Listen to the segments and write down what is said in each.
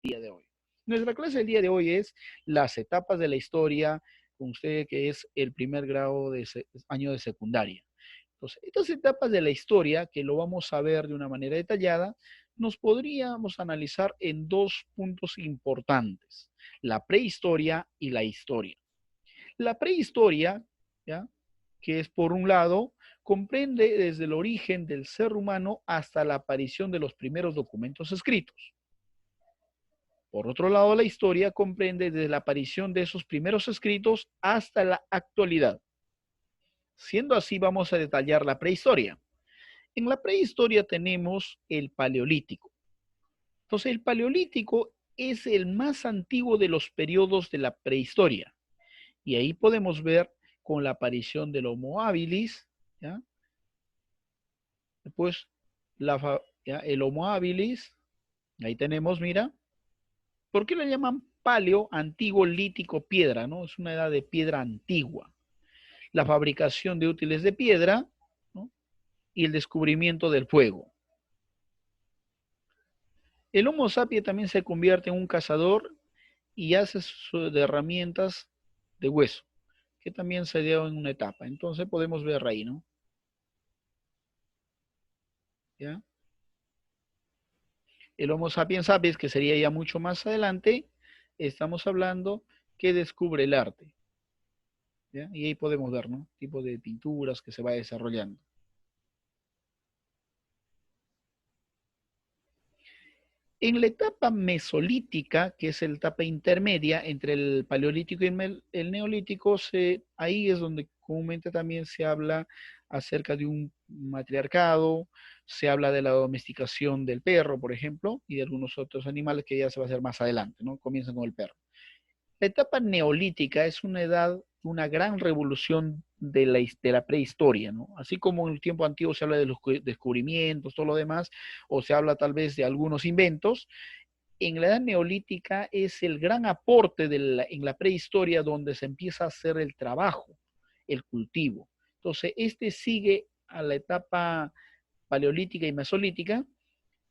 día de hoy. Nuestra clase del día de hoy es las etapas de la historia con usted que es el primer grado de año de secundaria. Entonces, estas etapas de la historia, que lo vamos a ver de una manera detallada, nos podríamos analizar en dos puntos importantes, la prehistoria y la historia. La prehistoria, ¿ya?, que es por un lado, comprende desde el origen del ser humano hasta la aparición de los primeros documentos escritos. Por otro lado, la historia comprende desde la aparición de esos primeros escritos hasta la actualidad. Siendo así, vamos a detallar la prehistoria. En la prehistoria tenemos el paleolítico. Entonces, el paleolítico es el más antiguo de los periodos de la prehistoria. Y ahí podemos ver con la aparición del Homo habilis, ¿ya? Después, ¿ya?, el Homo habilis, ahí tenemos, mira, ¿por qué le llaman paleo, antiguo, lítico, piedra? ¿No? Es una edad de piedra antigua. La fabricación de útiles de piedra, ¿no?, y el descubrimiento del fuego. El Homo sapiens también se convierte en un cazador y hace de herramientas de hueso, que también se dio en una etapa. Entonces podemos ver ahí, ¿no? ¿Ya? El Homo sapiens sapiens, que sería ya mucho más adelante, estamos hablando que descubre el arte. ¿Ya? Y ahí podemos ver, ¿no?, tipo de pinturas que se va desarrollando. En la etapa mesolítica, que es la etapa intermedia entre el paleolítico y el neolítico, ahí es donde comúnmente también se habla acerca de un matriarcado, se habla de la domesticación del perro, por ejemplo, y de algunos otros animales que ya se va a hacer más adelante, ¿no? Comienzan con el perro. La etapa neolítica es una edad, una gran revolución de la prehistoria, ¿no? Así como en el tiempo antiguo se habla de los descubrimientos, todo lo demás, o se habla tal vez de algunos inventos, en la edad neolítica es el gran aporte en la prehistoria donde se empieza a hacer el trabajo, el cultivo. Entonces, este sigue a la etapa paleolítica y mesolítica,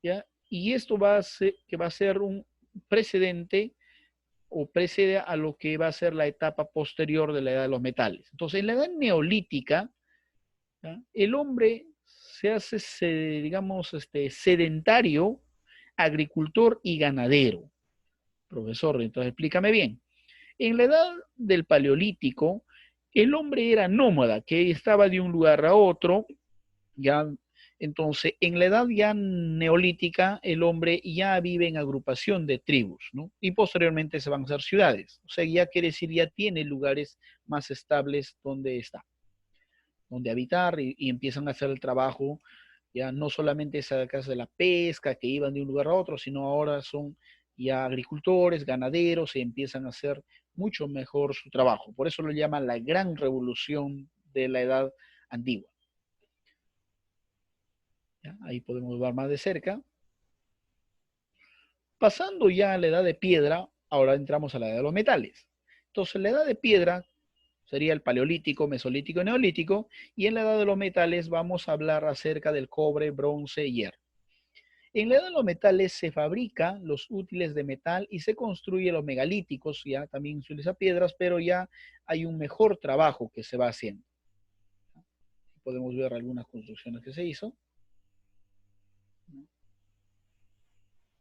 ¿ya? Y esto que va a ser un precedente o precede a lo que va a ser la etapa posterior de la edad de los metales. Entonces, en la edad neolítica, ¿ya?, el hombre se hace, digamos, sedentario, agricultor y ganadero. Profesor, entonces explícame bien. En la edad del paleolítico, el hombre era nómada, que estaba de un lugar a otro, ya. Entonces, en la edad ya neolítica, el hombre ya vive en agrupación de tribus, ¿no? Y posteriormente se van a hacer ciudades. O sea, ya quiere decir, ya tiene lugares más estables donde está, donde habitar y empiezan a hacer el trabajo. Ya no solamente esa casa de la pesca, que iban de un lugar a otro, sino ahora son ya agricultores, ganaderos, y empiezan a hacer mucho mejor su trabajo. Por eso lo llaman la gran revolución de la edad antigua. ¿Ya? Ahí podemos ver más de cerca. Pasando ya a la edad de piedra, ahora entramos a la edad de los metales. Entonces, la edad de piedra sería el paleolítico, mesolítico y neolítico, y en la edad de los metales vamos a hablar acerca del cobre, bronce y hierro. En la edad de los metales se fabrican los útiles de metal y se construyen los megalíticos, ya también se utiliza piedras, pero ya hay un mejor trabajo que se va haciendo. Podemos ver algunas construcciones que se hizo.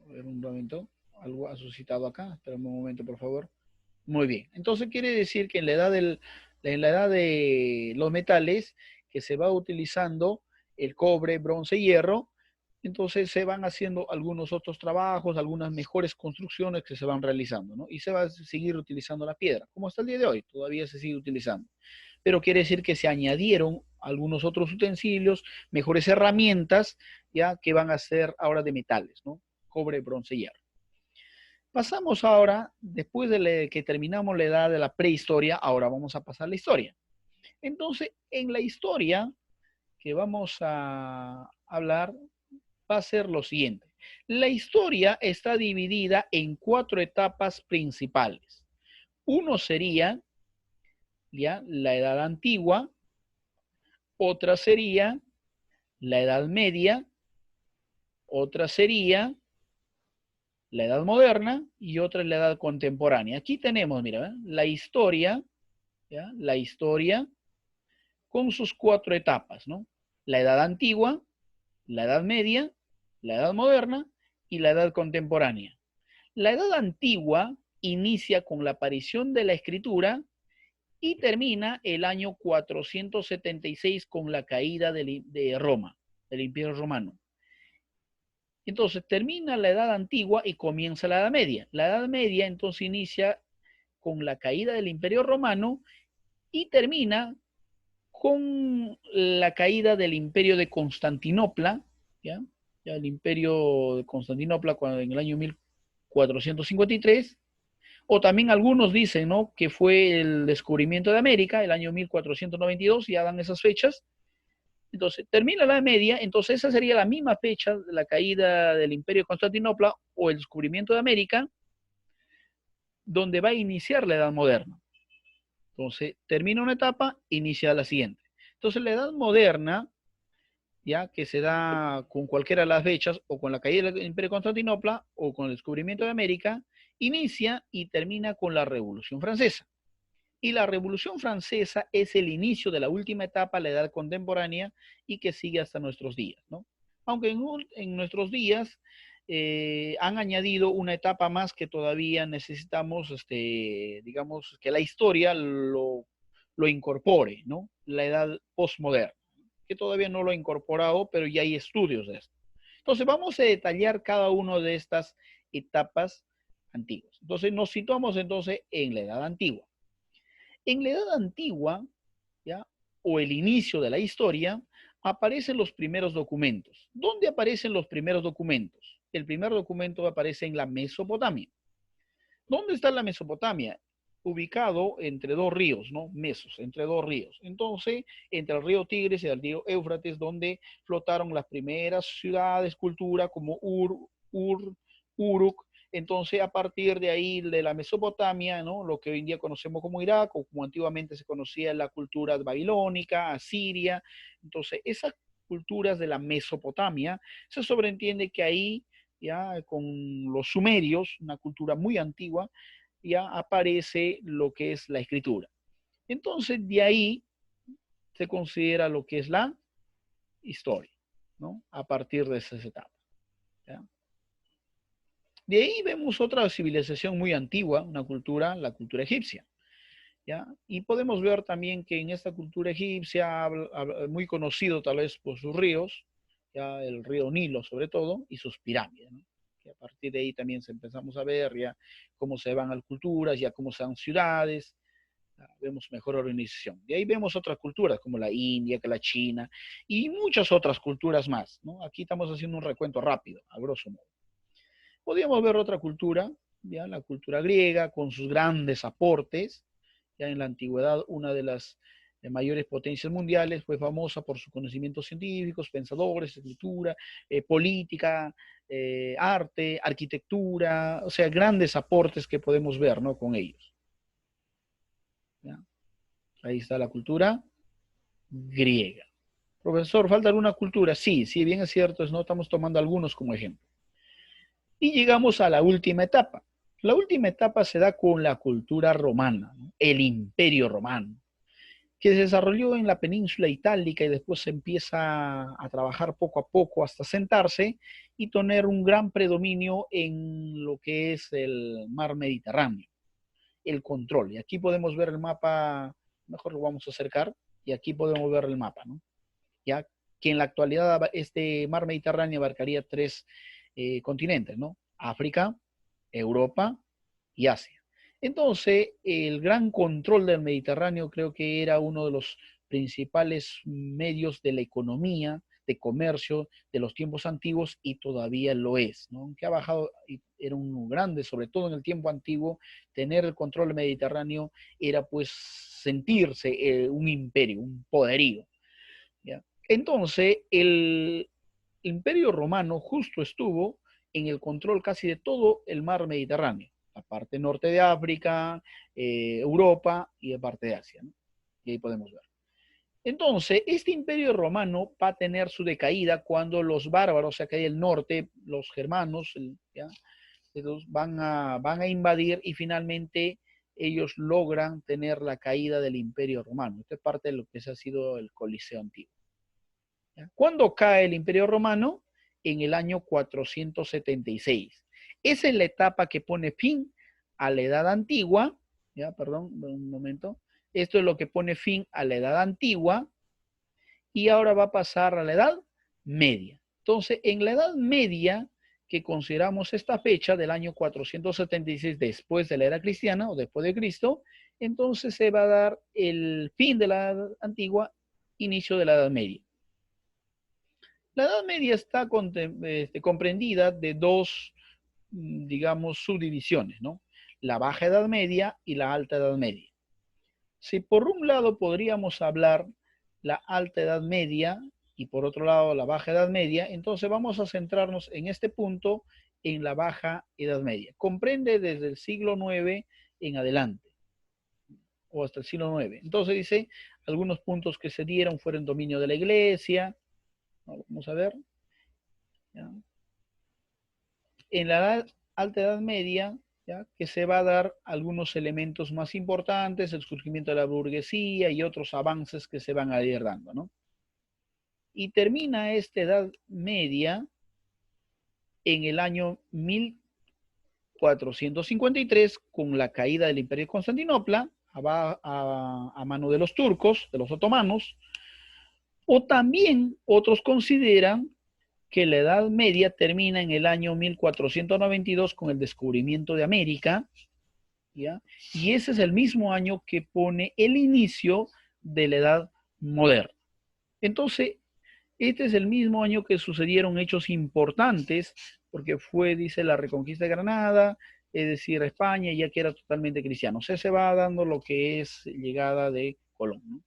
A ver un momento, algo ha suscitado acá, espérame un momento por favor. Muy bien, entonces quiere decir que en la edad de los metales, que se va utilizando el cobre, bronce y hierro, entonces se van haciendo algunos otros trabajos, algunas mejores construcciones que se van realizando, ¿no? Y se va a seguir utilizando la piedra, como hasta el día de hoy, todavía se sigue utilizando. Pero quiere decir que se añadieron algunos otros utensilios, mejores herramientas, ya que van a ser ahora de metales, ¿no? Cobre, bronce y hierro. Pasamos ahora, después de que terminamos la edad de la prehistoria, ahora vamos a pasar a la historia. Entonces, en la historia que vamos a hablar va a ser lo siguiente. La historia está dividida en 4 etapas principales. Uno sería ya la edad antigua, otra sería la edad media, otra sería la edad moderna y otra es la edad contemporánea. Aquí tenemos, mira, la historia, ¿ya? La historia con sus cuatro etapas, ¿no? La edad antigua, la edad media, la edad moderna y la edad contemporánea. La edad antigua inicia con la aparición de la escritura y termina el año 476 con la caída de Roma, del Imperio Romano. Entonces termina la Edad Antigua y comienza la Edad Media. La Edad Media entonces inicia con la caída del Imperio Romano y termina con la caída del Imperio de Constantinopla, ¿ya? Ya el Imperio de Constantinopla cuando, en el año 1453, o también algunos dicen, ¿no?, que fue el descubrimiento de América, el año 1492, ya dan esas fechas. Entonces, termina la Edad Media, entonces esa sería la misma fecha de la caída del Imperio de Constantinopla o el descubrimiento de América, donde va a iniciar la Edad Moderna. Entonces, termina una etapa, inicia la siguiente. Entonces, la Edad Moderna, ya que se da con cualquiera de las fechas, o con la caída del Imperio de Constantinopla, o con el descubrimiento de América, inicia y termina con la Revolución Francesa. Y la Revolución Francesa es el inicio de la última etapa, la edad contemporánea, y que sigue hasta nuestros días, ¿no? Aunque en nuestros días han añadido una etapa más que todavía necesitamos, digamos, que la historia lo incorpore, ¿no? La edad postmoderna, que todavía no lo ha incorporado, pero ya hay estudios de esto. Entonces vamos a detallar cada una de estas etapas antiguas. Entonces nos situamos entonces en la edad antigua. En la edad antigua, ¿ya?, o el inicio de la historia, aparecen los primeros documentos. ¿Dónde aparecen los primeros documentos? El primer documento aparece en la Mesopotamia. ¿Dónde está la Mesopotamia? Ubicado entre dos ríos, ¿no? Mesos, entre dos ríos. Entonces, entre el río Tigris y el río Éufrates, donde flotaron las primeras ciudades, cultura, como Uruk. Entonces, a partir de ahí, de la Mesopotamia, ¿no?, lo que hoy en día conocemos como Irak, o como antiguamente se conocía la cultura babilónica, asiria. Entonces, esas culturas de la Mesopotamia, se sobreentiende que ahí, ya con los sumerios, una cultura muy antigua, ya aparece lo que es la escritura. Entonces, de ahí se considera lo que es la historia, ¿no?, a partir de esas etapas, ¿ya? De ahí vemos otra civilización muy antigua, una cultura, la cultura egipcia, ¿ya? Y podemos ver también que en esta cultura egipcia, muy conocido tal vez por sus ríos, ya el río Nilo sobre todo, y sus pirámides, ¿no? Que a partir de ahí también empezamos a ver ya cómo se van las culturas, ya cómo se dan ciudades, vemos mejor organización. De ahí vemos otras culturas como la India, que la China, y muchas otras culturas más, ¿no? Aquí estamos haciendo un recuento rápido, a grosso modo. Podríamos ver otra cultura, ya la cultura griega, con sus grandes aportes. Ya en la antigüedad, una de las mayores potencias mundiales, fue famosa por sus conocimientos científicos, pensadores, escritura, política, arte, arquitectura, o sea, grandes aportes que podemos ver, ¿no?, con ellos. ¿Ya? Ahí está la cultura griega. Profesor, ¿falta alguna cultura? Sí, sí, bien es cierto, no estamos tomando algunos como ejemplo. Y llegamos a la última etapa. La última etapa se da con la cultura romana, ¿no?, el Imperio Romano, que se desarrolló en la península itálica y después se empieza a trabajar poco a poco hasta sentarse y tener un gran predominio en lo que es el mar Mediterráneo, el control. Y aquí podemos ver el mapa, mejor lo vamos a acercar, y aquí podemos ver el mapa, ¿no? Ya que en la actualidad este mar Mediterráneo abarcaría tres continentes, ¿no? África, Europa y Asia. Entonces, el gran control del Mediterráneo creo que era uno de los principales medios de la economía, de comercio de los tiempos antiguos, y todavía lo es, ¿no? Aunque ha bajado, era un grande, sobre todo en el tiempo antiguo, tener el control del Mediterráneo era pues sentirse un imperio, un poderío, ¿ya? Entonces, el Imperio Romano justo estuvo en el control casi de todo el mar Mediterráneo, la parte norte de África, Europa y la parte de Asia, ¿no? Y ahí podemos ver. Entonces, este imperio romano va a tener su decaída cuando los bárbaros, o sea, que hay el norte, los germanos, ¿ya?, Entonces van a invadir y finalmente ellos logran tener la caída del Imperio Romano. Esto es parte de lo que se ha sido el Coliseo antiguo. ¿Ya? ¿Cuándo cae el Imperio Romano? En el año 476. Esa es la etapa que pone fin a la Edad Antigua. Ya, perdón, un momento. Esto es lo que pone fin a la Edad Antigua y ahora va a pasar a la Edad Media. Entonces, en la Edad Media, que consideramos esta fecha del año 476 después de la era cristiana o después de Cristo, entonces se va a dar el fin de la Edad Antigua, inicio de la Edad Media. La Edad Media está comprendida de dos, digamos, subdivisiones, ¿no? La Baja Edad Media y la Alta Edad Media. Si por un lado podríamos hablar la Alta Edad Media y por otro lado la Baja Edad Media, entonces vamos a centrarnos en este punto en la Baja Edad Media. Comprende desde el siglo IX en adelante o hasta el siglo IX. Entonces dice, algunos puntos que se dieron fueron dominio de la iglesia. Vamos a ver. ¿Ya? En la Alta Edad Media, ¿ya? Que se va a dar algunos elementos más importantes, el surgimiento de la burguesía y otros avances que se van a ir dando, ¿no? Y termina esta Edad Media en el año 1453 con la caída del Imperio de Constantinopla a mano de los turcos, de los otomanos, o también otros consideran que la Edad Media termina en el año 1492 con el descubrimiento de América, ¿ya? Y ese es el mismo año que pone el inicio de la Edad Moderna. Entonces, este es el mismo año que sucedieron hechos importantes, porque fue, dice, la reconquista de Granada, es decir, España, ya que era totalmente cristiano. O sea, se va dando lo que es llegada de Colón, ¿no?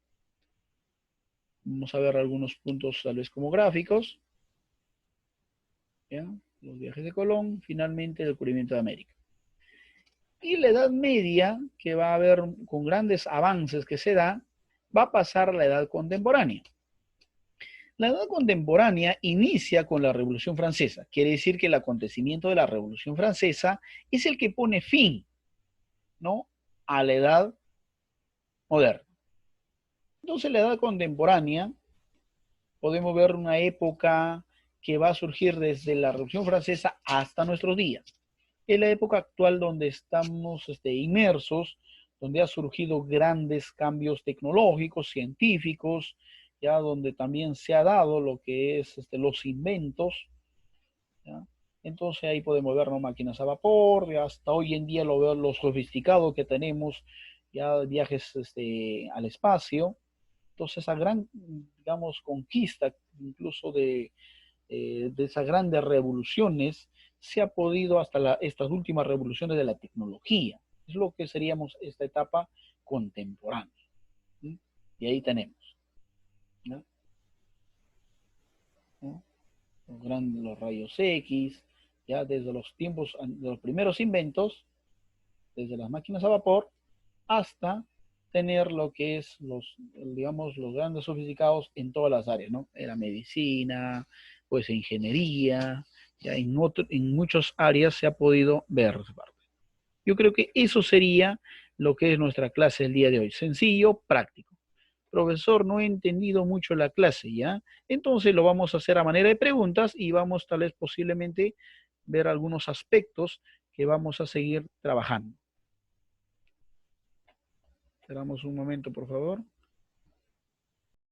Vamos a ver algunos puntos tal vez como gráficos. ¿Ya? Los viajes de Colón, finalmente el descubrimiento de América. Y la Edad Media, que va a haber con grandes avances que se da, va a pasar a la Edad Contemporánea. La Edad Contemporánea inicia con la Revolución Francesa. Quiere decir que el acontecimiento de la Revolución Francesa es el que pone fin, ¿no?, a la Edad Moderna. Entonces, la Edad Contemporánea, podemos ver una época que va a surgir desde la Revolución Francesa hasta nuestros días. Es la época actual donde estamos inmersos, donde ha surgido grandes cambios tecnológicos, científicos, ya donde también se ha dado lo que es los inventos, ¿ya? Entonces ahí podemos ver, ¿no?, máquinas a vapor, ya hasta hoy en día lo veo lo sofisticado que tenemos, ya viajes al espacio. Entonces esa gran, digamos, conquista, incluso de esas grandes revoluciones, se ha podido hasta estas últimas revoluciones de la tecnología. Es lo que seríamos esta etapa contemporánea. ¿Sí? Y ahí tenemos, ¿no?, ¿no?, los rayos X, ya desde los tiempos de los primeros inventos, desde las máquinas a vapor, hasta tener lo que es digamos, los grandes sofisticados en todas las áreas, ¿no? En la medicina, pues ingeniería, ya en muchas áreas se ha podido ver. Yo creo que eso sería lo que es nuestra clase el día de hoy. Sencillo, práctico. Profesor, no he entendido mucho la clase, ¿ya? Entonces lo vamos a hacer a manera de preguntas y vamos tal vez posiblemente ver algunos aspectos que vamos a seguir trabajando. Esperamos un momento, por favor.